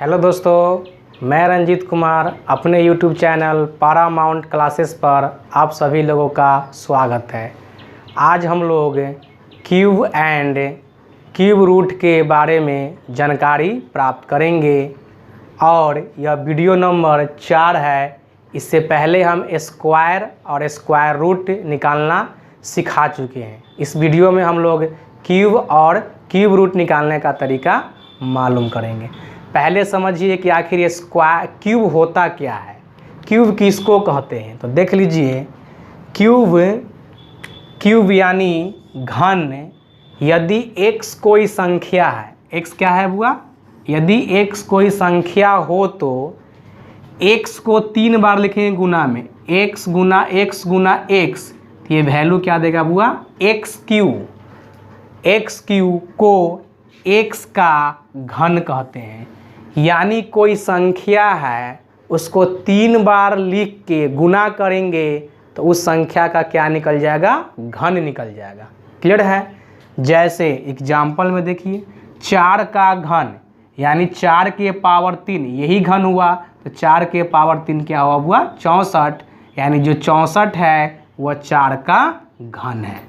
Hello दोस्तों, मैं रंजीत कुमार अपने YouTube चैनल पारामाउंट क्लासेस पर आप सभी लोगों का स्वागत है। आज हम लोग क्यूब एंड क्यूब रूट के बारे में जानकारी प्राप्त करेंगे और यह वीडियो नंबर 4 है। इससे पहले हम स्क्वायर और स्क्वायर रूट निकालना सिखा चुके हैं। इस वीडियो में हम लोग क्यूब और क्यूब रूट निकालने का तरीका मालूम करेंगे। पहले समझिए कि आखिर ये क्यूब होता क्या है, क्यूब किसको कहते हैं। तो देख लीजिए, क्यूब यानी घन। यदि x कोई संख्या है, x क्या है बुआ? यदि x कोई संख्या हो तो x को 3 बार लिखेंगे गुना में, x गुना x गुना x, तो ये वैल्यू क्या देगा बुआ? x क्यू को x का घन कहते हैं। यानी कोई संख्या है, उसको 3 बार लिख के गुना करेंगे तो उस संख्या का क्या निकल जाएगा? घन निकल जाएगा। क्लियर है? जैसे एग्जाम्पल में देखिए, 4 का घन यानी 4 के पावर 3, यही घन हुआ। तो 4 के पावर 3 क्या हुआ? 64। यानी जो 64 है वह 4 का घन है।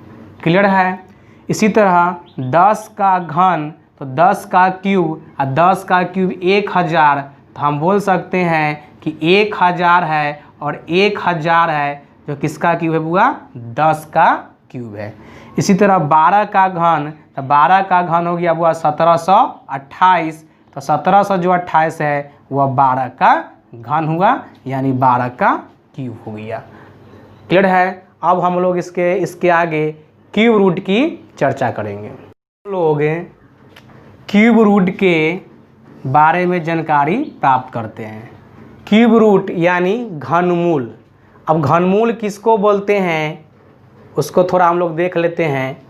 क्लियर है? इसी तरह 10 का घन, तो 10 का क्यूब और 10 का क्यूब 1000, तो हम बोल सकते हैं कि 1000 है और 1000 है जो किसका क्यूब है बुआ? 10 का क्यूब है। इसी तरह 12 का घन, तो 12 का घन हो गया बुआ 1728, तो 1728 है वह 12 का घन हुआ, यानी 12 का क्यूब हो गया। क्लियर है? अब हम लोग इसके आगे क्यूब रूट की चर्चा करेंगे। हम लोग क्यूब रूट के बारे में जानकारी प्राप्त करते हैं। क्यूब रूट यानी घनमूल। अब घनमूल किसको बोलते हैं उसको थोड़ा हम लोग देख लेते हैं।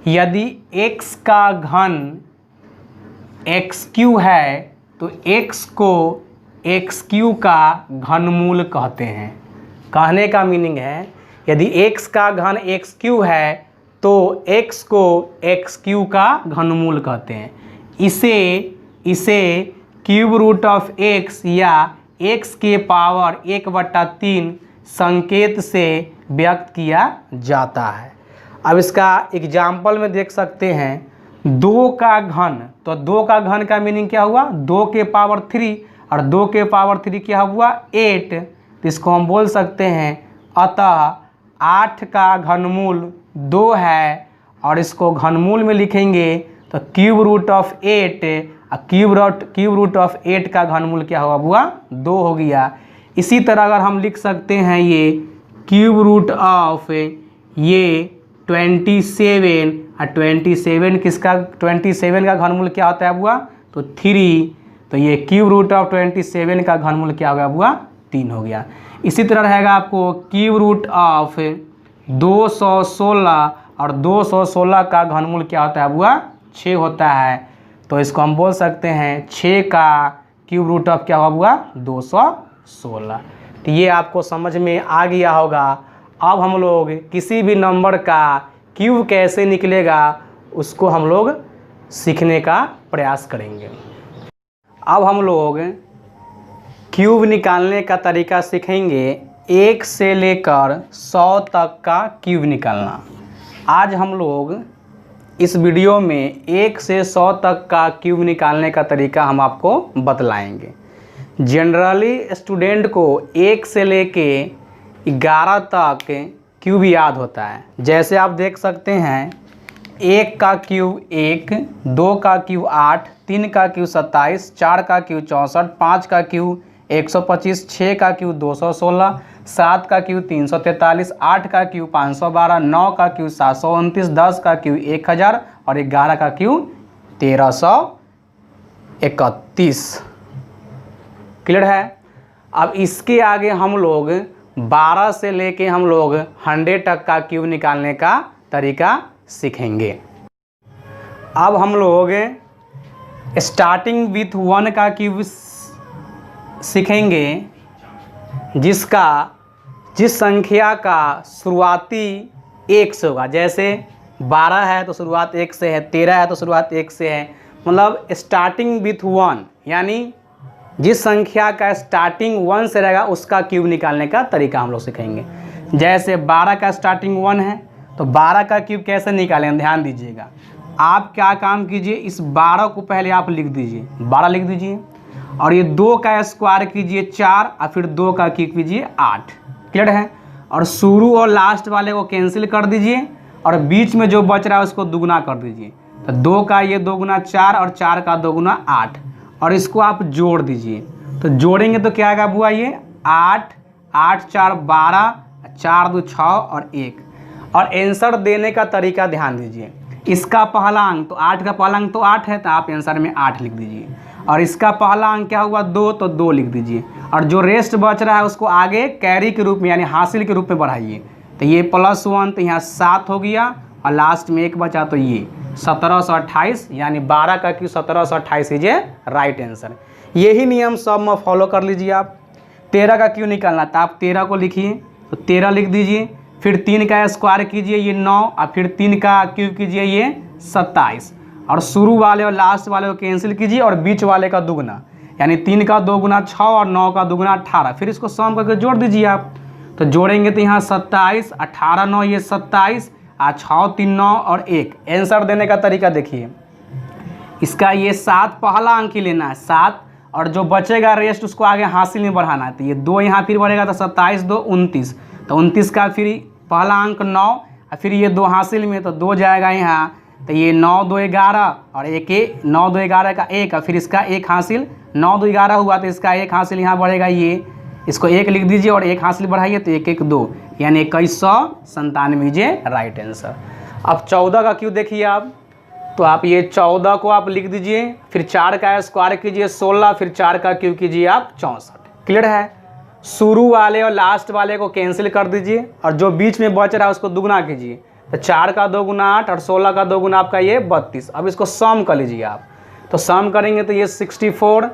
यदि x का घन x क्यू है तो x को x क्यू का घनमूल कहते हैं। कहने का मीनिंग है, यदि x का घन x क्यू है तो x को x क्यू का घनमूल कहते हैं। इसे क्यूब रूट ऑफ x या x के पावर 1/3 संकेत से व्यक्त किया जाता है। अब इसका एग्जाम्पल में देख सकते हैं, 2 का घन, तो 2 का घन का मीनिंग क्या हुआ? 2 के पावर 3, और 2 के पावर 3 क्या हुआ? 8। तो इसको हम बोल सकते हैं, अतः 8 का घनमूल 2 है, और इसको घनमूल में लिखेंगे तो cube root of 8, cube root of 8 का घनमूल क्या होगा बुआ? 2 हो गया। इसी तरह अगर हम लिख सकते हैं ये क्यूब रूट ऑफ ये 27, और 27 किसका? 27 का घनमूल क्या होता है बुआ? तो 3। तो ये क्यूब रूट ऑफ 27 का घनमूल क्या हो गया बुआ? 3 हो गया। इसी तरह रहेगा आपको क्यूब रूट ऑफ 216, और 216 का घनमूल क्या होता है बुआ? 6 होता है। तो इसको हम बोल सकते हैं 6 का क्यूब रूट ऑफ क्या होगा बुआ? 216। तो ये आपको समझ में आ गया होगा। अब हम लोग किसी भी नंबर का क्यूब कैसे निकलेगा उसको हम लोग सीखने का प्रयास करेंगे। अब हम लोग क्यूब निकालने का तरीका सीखेंगे, 1 से लेकर 100 तक का क्यूब निकालना। आज हम लोग इस वीडियो में 1 से 100 तक का क्यूब निकालने का तरीका हम आपको बतलाएंगे। जनरली स्टूडेंट को 1 से लेके 11 तक क्यूब याद होता है। जैसे आप देख सकते हैं, 1 का क्यूब 1, 2 का क्यूब 8, 3 का क्यूब 27, 4 का क्यूब 64, 5 का क्यूब 125, 6 का क्यूब 216, 7 का क्यूब 343, 8 का क्यूब 512, 9 का क्यूब 729, 10 का क्यूब 1000 और 11 का क्यूब 1331। क्लियर है? अब इसके आगे हम लोग 12 से लेके हम लोग 100 तक का क्यूब निकालने का तरीका सीखेंगे। अब हम लोग स्टार्टिंग विथ 1 का क्यूब सीखेंगे, जिस संख्या का शुरुआती 1 से होगा। जैसे 12 है तो शुरुआत 1 से है, 13 है तो शुरुआत 1 से है। मतलब स्टार्टिंग विथ 1 यानी जिस संख्या का स्टार्टिंग 1 से रहेगा उसका क्यूब निकालने का तरीका हम लोग सीखेंगे। जैसे 12 का स्टार्टिंग 1 है तो 12 का क्यूब कैसे निकालें, ध्यान दीजिएगा। आप क्या काम कीजिए, इस 12 को पहले आप लिख दीजिए, 12 लिख दीजिए, और ये 2 का स्क्वायर कीजिए 4 और फिर 2 का क्यूब कीजिए 8। क्लियर है। और शुरू और लास्ट वाले को कैंसिल कर दीजिए और बीच में जो बच रहा है उसको दुगना कर दीजिए। तो 2 का ये 2 गुना 4 और 4 का 2 गुना 8, और इसको आप जोड़ दीजिए। तो जोड़ेंगे तो क्या आएगा बुआ, ये 8, 8 4 12, 4 2 6 और 1। और आंसर देने का तरीका ध्यान दीजिए। इसका पहला अंक, तो 8 का पहला अंक तो 8 है, तो आप आंसर में 8 लिख दीजिए। और इसका पहला अंक क्या हुआ 2, तो 2 लिख दीजिए। और जो रेस्ट बच रहा है उसको आगे कैरी के रूप में यानी हासिल के रूप में बढ़ाइए। तो ये +1 तो यहाँ 7 हो गया, और लास्ट में 1 बचा तो ये 1728, यानी 12 का क्यूब 1728 इज राइट आंसर। यही नियम सब में फॉलो कर लीजिए आप। 13 का क्यूब निकालना था, आप 13 को लिखिए, तो 13 लिख दीजिए। फिर 3 का स्क्वायर कीजिए, ये 9, और फिर 3 का क्यूब कीजिए, ये 27। और शुरू वाले और लास्ट वाले को कैंसिल कीजिए और बीच वाले का दुगना, यानी 3 का 2 गुना 6 और 9 का 2 गुना 18। फिर इसको सम करके जोड़ दीजिए आप। तो जोड़ेंगे तो यहाँ 27, 18 9 ये 27, 6 3 9 और 1। आंसर देने का तरीका देखिए, इसका ये 7 पहला अंक ही लेना है 7, और जो बचेगा रेस्ट उसको आगे हासिल में बढ़ाना है। तो ये 2 यहाँ फिर बढ़ेगा तो 27 2 29, तो 29 का फिर पहला अंक 9 और फिर ये 2 हासिल में, तो 2 जाएगा यहाँ। तो ये 9 2 11 और 1 9 2 11 का 1, और फिर इसका 1 हासिल, 9 2 11 हुआ तो इसका 1 हासिल यहाँ बढ़ेगा, ये इसको 1 लिख दीजिए और 1 हासिल बढ़ाइए, तो 1 1 2, यानी 2197 जे राइट आंसर। अब 14 का क्यों देखिए आप, तो आप ये 14 को आप लिख दीजिए, फिर 4 का स्क्वायर कीजिए 16, फिर 4 का क्यूब कीजिए आप 64। क्लियर है। शुरू वाले और लास्ट वाले को कैंसिल कर दीजिए और जो बीच में बच रहा है उसको दुगना कीजिए। तो 4 का 2 गुना 8 और 16 का 2 गुना आपका ये 32। अब इसको सम कर लीजिए आप, तो सम करेंगे तो ये 64,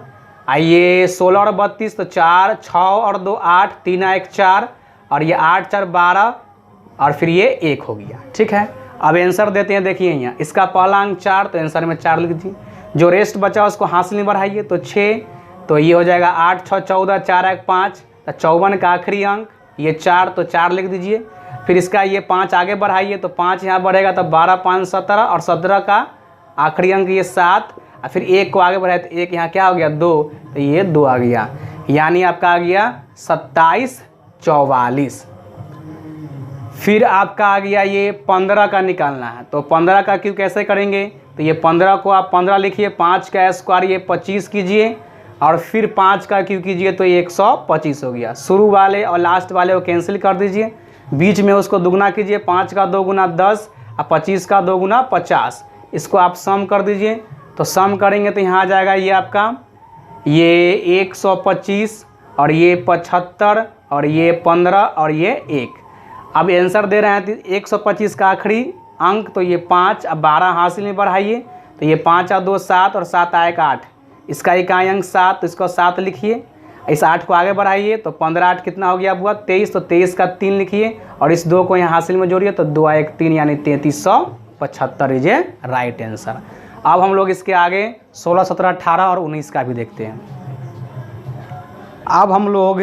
आइए 16 और 32, तो 4 6 और 2 8, 3 1 4, और ये 8 4 12, और फिर ये 1 हो गया। ठीक है। अब आंसर देते हैं, देखिए यहाँ इसका पहला अंक 4, तो आंसर में 4 लिख दीजिए। जो रेस्ट बचा उसको हासिल में बढ़ाइए, तो 6, तो ये हो जाएगा 8 6 14, 4 1 5, तो 54 का आखिरी अंक ये 4, तो 4 लिख दीजिए। फिर इसका ये 5 आगे बढ़ाइए, तो 5 यहाँ बढ़ेगा तो 12 5 17, और 17 का आखिरी अंक ये 7, और फिर 1 को आगे बढ़ाए तो 1 यहाँ क्या हो गया 2, तो ये 2 आ गया, यानी आपका आ गया 27 44। फिर आपका आ गया ये 15 का निकालना है, तो 15 का क्यों कैसे करेंगे, तो ये 15 को आप 15 लिखिए, 5 का स्क्वायर ये 25 कीजिए, और फिर 5 का क्यों कीजिए तो ये 125 हो गया। शुरू वाले और लास्ट वाले को कैंसिल कर दीजिए, बीच में उसको दुगना कीजिए, 5 का 2 गुना 10 और 25 का 2 गुना 50। इसको आप सम कर दीजिए, तो सम करेंगे तो यहाँ आ जाएगा ये आपका ये 125 और ये 75 और ये 15 और ये 1। अब आंसर दे रहे हैं तो 125 का आखिरी अंक, तो ये 5 अब 12 हासिल में बढ़ाइए, तो ये 5 और 2 7 और 7 आए 8, इसका इकाई अंक 7, तो इसको 7 लिखिए। इस 8 को आगे बढ़ाइए, तो 15 8 कितना हो गया हुआ 23, तो 23 का 3 लिखिए, और इस 2 को यहाँ हासिल में जोड़िए, तो 2 1 3 यानी 3375 इज ए राइट आंसर। अब हम लोग इसके आगे 16 17 18 और 19 का भी देखते हैं। अब हम लोग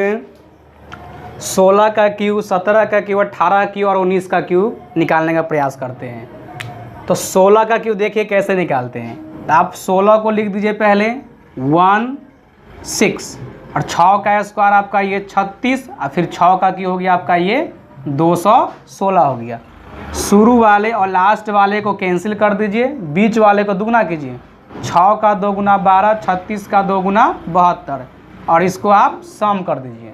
16 का क्यूब, 17 का क्यूब, 18 क्यूब और 19 का क्यूब निकालने का प्रयास करते हैं। तो 16 का क्यूब देखिए कैसे निकालते हैं, तो आप 16 को लिख दीजिए पहले 1 6, और 6 का स्क्वायर आपका ये 36, और फिर 6 का क्यूब हो गया आपका ये 216 हो गया। शुरू वाले और लास्ट वाले को कैंसिल कर दीजिए, बीच वाले को दुगना कीजिए, 6 का 2 गुना 12, 36 का 2 गुना 72, और इसको आप सम कर दीजिए।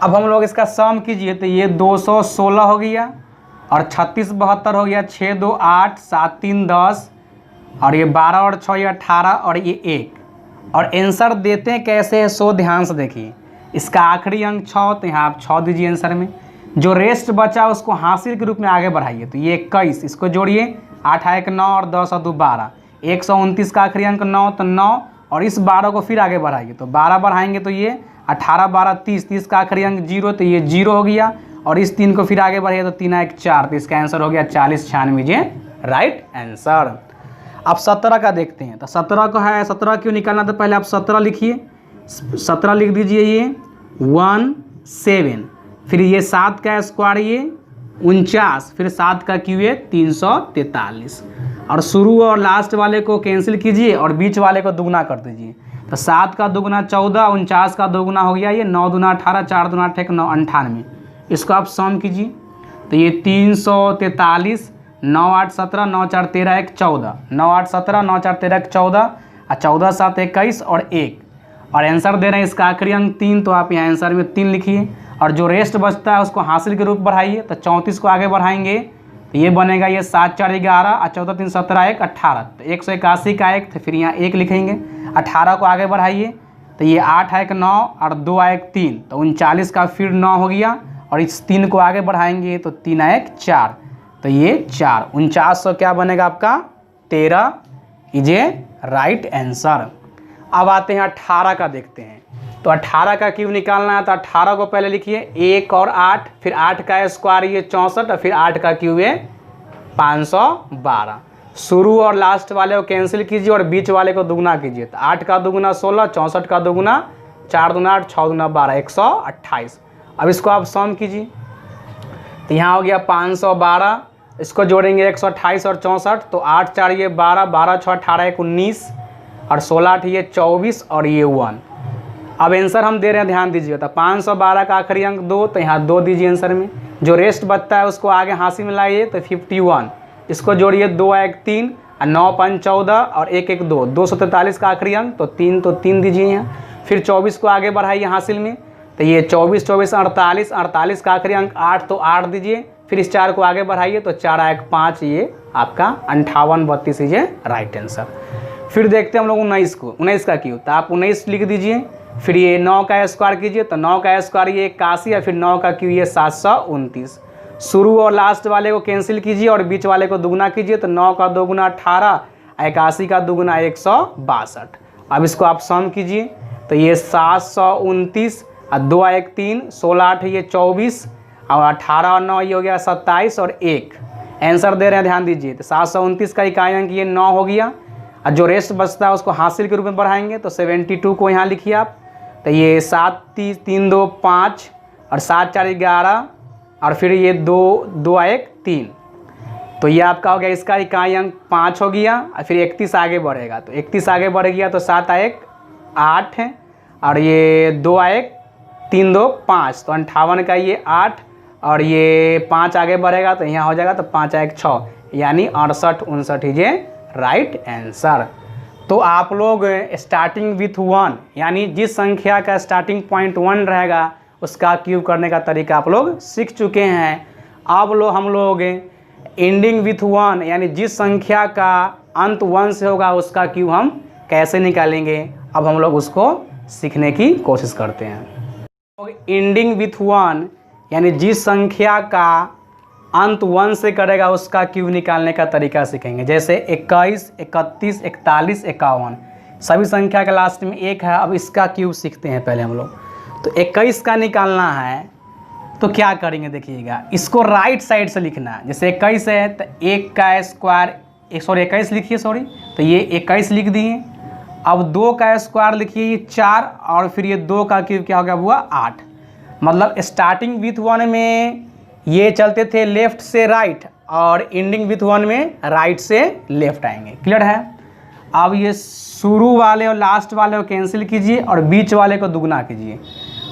अब हम लोग इसका सम कीजिए, तो ये 216 हो गया, और 36 72 हो गया, 6 2 8 7 3 10, और ये 12 और 6 ये 18 और ये 1। और आंसर देते हैं कैसे है सो ध्यान से देखिए। इसका आखिरी अंक 6, तो यहाँ आप 6 दीजिए आंसर में। जो रेस्ट बचा उसको हासिल के रूप में आगे बढ़ाइए, तो ये 21, इसको जोड़िए, 8 1 9 और 10 और 2 12, 129 का आखिरी अंक 9, तो 9, और इस 12 को फिर आगे बढ़ाइए, तो 12 बढ़ाएंगे तो ये 18 12 30, 30 का आखिरी अंक 0, तो ये 0 हो गया, और इस 3 को फिर आगे बढ़ाइए तो 3 1 4, तो इसका आंसर हो गया 40 96 जे राइट आंसर। अब 17 का देखते हैं। तो 17 को है, 17 क्यों निकालना, तो पहले आप 17 लिखिए, 17 लिख दीजिए, ये 17, फिर ये 7 का स्क्वायर ये 49, फिर 7 का क्यू है 343, और शुरू और लास्ट वाले को कैंसिल कीजिए और बीच वाले को दुगना कर दीजिए। तो 7 का दुगना 14, 49 का दोगुना हो गया ये 9 दूना 18, 4 दूना 8, 9 98, इसको आप सम कीजिए। तो ये 343, 9 8 17, 9 4 13 1 14, 9 8 17, 9 4 13 1 14, और 14 7 21 और 1, और आंसर दे रहे हैं इसका आखिरी अंक 3, तो आप यहाँ आंसर में 3 लिखिए, और जो रेस्ट बचता है उसको हासिल के रूप बढ़ाइए। तो 34 को आगे बढ़ाएंगे तो ये बनेगा ये 7 4 11, और 14 3 17 1 18, तो 181 का 1, तो फिर यहाँ 1 लिखेंगे। 18 को आगे बढ़ाइए तो ये 8 1 9 और 2 1 3, तो 39 का फिर 9 हो गया, और इस 3 को आगे बढ़ाएंगे तो 3 1 4, तो ये 4, 49 क्या बनेगा आपका 13 इज ए राइट आंसर। अब आते हैं 18 का देखते हैं। तो 18 का क्यूब निकालना है, तो 18 को पहले लिखिए 1 और 8, फिर 8 का स्क्वायर ये 64, और फिर 8 का क्यूब है 512। शुरू और लास्ट वाले को कैंसिल कीजिए और बीच वाले को दुगना कीजिए। तो 8 का दुगुना 16, 64 का दुगुना 4 दूना 8, 6 दूना 12, 128। अब इसको आप सम कीजिए। तो यहाँ हो गया 512, इसको जोड़ेंगे 128 और 64, तो 8 4 ये 12, 12 6 18 1 19, और 16 8 ये 24, और ये 1। अब आंसर हम दे रहे हैं, ध्यान दीजिए। तो 512 का आखिरी अंक 2, तो यहाँ 2 दीजिए आंसर में। जो रेस्ट बचता है उसको आगे हासिल में लाइए, तो 51, इसको जोड़िए 2 1 3, और 9 5 14, और 1 1 2, 243 का आखिरी अंक, तो 3 दीजिए यहाँ। फिर 24 को आगे बढ़ाइए हासिल में, तो ये 24 24 48, 48 का आखिरी अंक 8, तो 8 दीजिए। फिर इस 4 को आगे बढ़ाइए तो 4 1 5, ये आपका 58 32 इज राइट आंसर। फिर देखते हैं हम लोग 19 को, 19 का क्यों, तो आप 19 लिख दीजिए। फिर ये 9 का स्क्वायर कीजिए, तो 9 का स्क्वायर ये 81, या फिर 9 का क्यू ये 729। शुरू और लास्ट वाले को कैंसिल कीजिए और बीच वाले को दुगना कीजिए। तो 9 का दोगुना 18, 81 का दुगुना 162। अब इसको आप सम कीजिए। तो ये 729 और 2 1 3, 16 8 ये 24, और 18 और 9 ये हो गया 27, और 1 आंसर दे रहे हैं, ध्यान दीजिए। तो 729 का इकाई अंक ये 9 हो गया, और जो रेस्ट बचता है उसको हासिल के रूप में बढ़ाएंगे। तो 72 को यहाँ लिखिए आप। तो ये 7 3 2 5, और 7 4 11, और फिर ये 2 1 3, तो ये आपका हो गया इसका इकाई अंक 5 हो गया। और फिर 31 आगे बढ़ेगा, तो 31 आगे बढ़ गया तो 7 1 8 है, और ये 2 1 3 2 5, तो 58 का ये 8, और ये 5 आगे बढ़ेगा तो यहाँ हो जाएगा तो 5 1 6, यानी 68 59 ये राइट आंसर। तो आप लोग स्टार्टिंग विथ 1, यानी जिस संख्या का स्टार्टिंग पॉइंट 1 रहेगा उसका क्यूब करने का तरीका आप लोग सीख चुके हैं। अब हम लोग एंडिंग विथ 1, यानी जिस संख्या का अंत 1 से होगा उसका क्यूब हम कैसे निकालेंगे, अब हम लोग उसको सीखने की कोशिश करते हैं। एंडिंग विथ 1, यानी जिस संख्या का अंत 1 से करेगा उसका क्यूब निकालने का तरीका सीखेंगे। जैसे 21 31 41 51, सभी संख्या के लास्ट में 1 है। अब इसका क्यूब सीखते हैं पहले हम लोग। तो 21 का निकालना है तो क्या करेंगे, देखिएगा, इसको राइट साइड से लिखना है। जैसे 21 है तो 1 का स्क्वायर 21 लिखिए, तो ये 21 लिख दिए। अब 2 का स्क्वायर लिखिए, ये 4, और फिर ये 2 का क्यूब क्या हो गया हुआ 8। मतलब स्टार्टिंग विथ 1 में ये चलते थे लेफ्ट से राइट, और एंडिंग विथ 1 में राइट से लेफ्ट आएंगे। क्लियर है। अब ये शुरू वाले और लास्ट वाले को कैंसिल कीजिए और बीच वाले को दुगना कीजिए।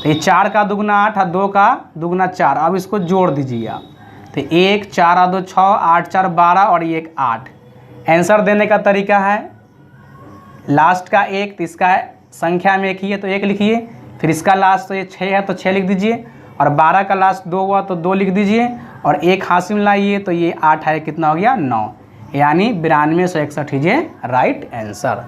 तो ये 4 का दुगना 8 और 2 का दुगना 4, अब इसको जोड़ दीजिए आप। तो 1 4 और 2 6, 8 4 12, और ये 8। आंसर देने का तरीका है, लास्ट का 1, तो इसका संख्या में 1 ही है तो 1 लिखिए। फिर इसका लास्ट तो ये 6 है तो 6 लिख दीजिए, और 12 का लास्ट 2 हुआ तो 2 लिख दीजिए, और 1 हासिल लाइए तो ये 8 है, कितना हो गया 9, यानी 92 161 ये राइट आंसर।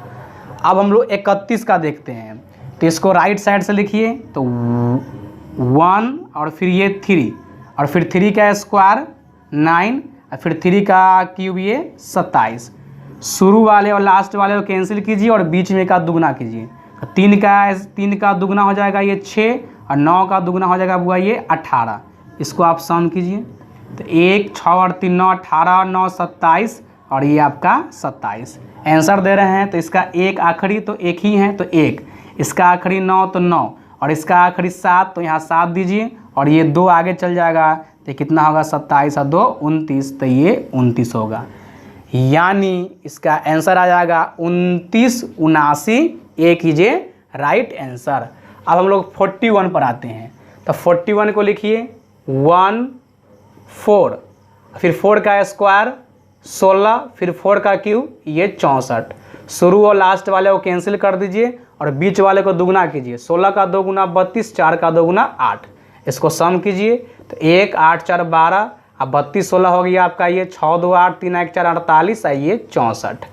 अब हम लोग 31 का देखते हैं। तो इसको राइट साइड से लिखिए। तो 1, और फिर ये 3, और फिर 3 का स्क्वायर 9, और फिर 3 का क्यूब ये 27। शुरू वाले और लास्ट वाले को कैंसिल कीजिए और बीच में का दुगना कीजिए। 3 का दुगना हो जाएगा ये 6, और 9 का दुगना हो जाएगा हुआ ये 18। इसको आप सम कीजिए। तो 1 6 और 3 9, 18 और 9 27, और ये आपका 27। आंसर दे रहे हैं तो इसका एक आखिरी तो एक ही है तो एक, इसका आखिरी 9 तो 9 और इसका आखिरी 7 तो यहाँ 7 दीजिए और ये 2 आगे चल जाएगा तो कितना होगा 27 और 2 29 तो ये 29 होगा। यानी इसका आंसर आ जाएगा 29 79 ए कीजिए राइट आंसर। अब हम लोग 41 पर आते हैं तो 41 को लिखिए 1 4 फिर 4 का स्क्वायर 16 फिर 4 का क्यूब ये 64। शुरू और लास्ट वाले को कैंसिल कर दीजिए और बीच वाले को दुगुना कीजिए। 16 का 2 गुना 32, 4 का 2 गुना 8, इसको सम कीजिए तो 1 8 4 12 अब 32 16 हो गया आपका ये 6 2 8 3 1 4 48 है ये 64।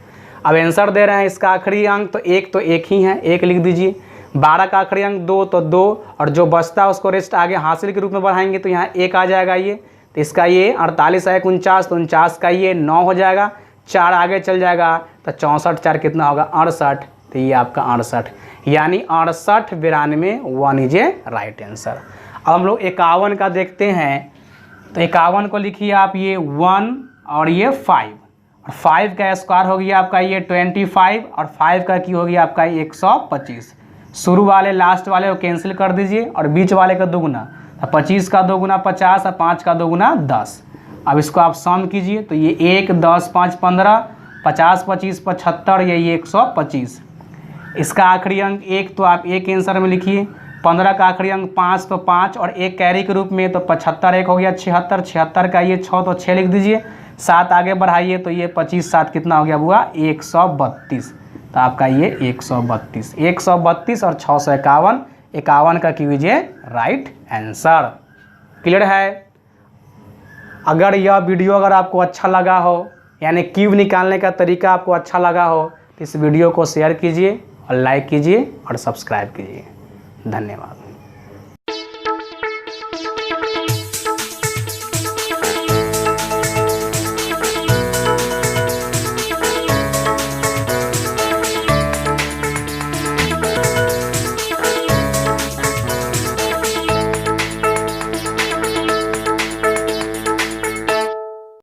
अब आंसर दे रहे हैं इसका आखिरी अंक तो एक ही है, एक लिख दीजिए। 12 का आखिरी अंक 2 तो 2 और जो बचता है उसको रेस्ट आगे हासिल के रूप में बढ़ाएंगे तो यहाँ 1 आ जाएगा ये, तो इसका ये 48 है 49 तो 49 का ये 9 हो जाएगा, 4 आगे चल जाएगा तो 64 4 कितना होगा 68, तो ये आपका 68 यानी 68 92 1 इज ए राइट आंसर। अब हम लोग 51 का देखते हैं तो 51 को लिखिए आप ये 1 और ये 5 और 5 का स्क्वायर हो गया आपका ये 25 और 5 का क्यूब हो गया आपका 125। शुरू वाले लास्ट वाले को कैंसिल कर दीजिए और बीच वाले का दोगुना, तो 25 का 2 गुना 50 और 5 का 2 गुना 10। अब इसको आप सम कीजिए तो ये 1 10 5 15 50 25 75 ये 125। इसका आखिरी अंक 1 तो आप एक आंसर में लिखिए। 15 का आखिरी अंक 5 तो 5 और एक कैरी के रूप में तो 75 एक हो गया 76, 76 का ये 6 तो 6 लिख दीजिए। 7 आगे बढ़ाइए तो ये 25 7 कितना हो गया हुआ 132, तो आपका ये 132 और 651 51 का कीजिए राइट आंसर। क्लियर है? अगर यह वीडियो आपको अच्छा लगा हो यानी क्यूब निकालने का तरीका आपको अच्छा लगा हो तो इस वीडियो को शेयर कीजिए और लाइक कीजिए और सब्सक्राइब कीजिए। धन्यवाद।